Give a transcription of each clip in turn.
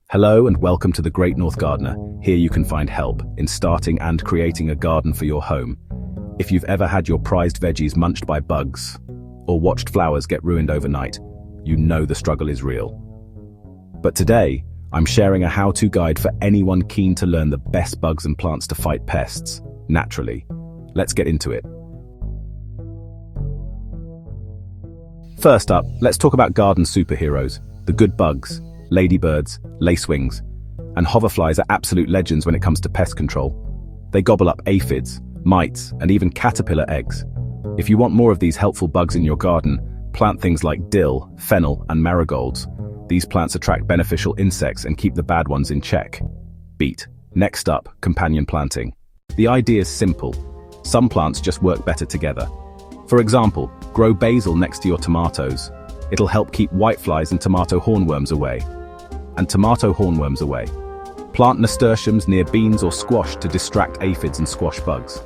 Hello and welcome to the Great North Gardener. Here you can find help in starting and creating a garden for your home. If you've ever had your prized veggies munched by bugs or watched flowers get ruined overnight, you know the struggle is real. But today, I'm sharing a how-to guide for anyone keen to learn the best bugs and plants to fight pests, naturally. Let's get into it. First up, let's talk about garden superheroes, the good bugs. Ladybirds, lacewings, and hoverflies are absolute legends when it comes to pest control. They gobble up aphids, mites, and even caterpillar eggs. If you want more of these helpful bugs in your garden, plant things like dill, fennel, and marigolds. These plants attract beneficial insects and keep the bad ones in check. Next up, companion planting. The idea is simple. Some plants just work better together. For example, grow basil next to your tomatoes. It'll help keep whiteflies and tomato hornworms away. Plant nasturtiums near beans or squash to distract aphids and squash bugs.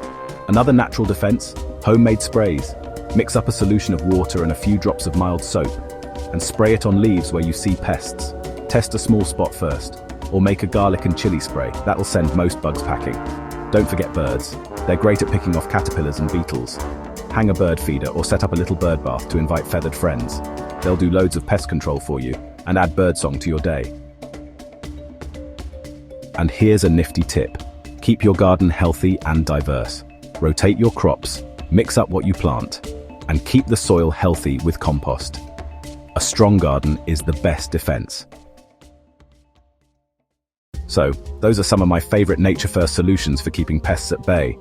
Another natural defense, homemade sprays. Mix up a solution of water and a few drops of mild soap, and spray it on leaves where you see pests. Test a small spot first, or make a garlic and chili spray. That'll send most bugs packing. Don't forget birds. They're great at picking off caterpillars and beetles. Hang a bird feeder or set up a little bird bath to invite feathered friends. They'll do loads of pest control for you and add birdsong to your day. And here's a nifty tip. Keep your garden healthy and diverse. Rotate your crops, mix up what you plant, and keep the soil healthy with compost. A strong garden is the best defense. So, those are some of my favorite nature-first solutions for keeping pests at bay.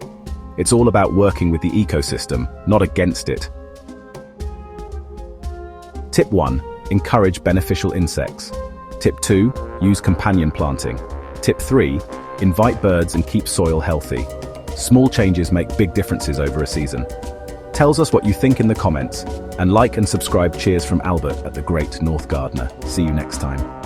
It's all about working with the ecosystem, not against it. Tip 1. Encourage beneficial insects. Tip 2. Use companion planting. Tip 3. Invite birds and keep soil healthy. Small changes make big differences over a season. Tell us what you think in the comments, and like and subscribe. Cheers from Albert at the Great North Gardener. See you next time.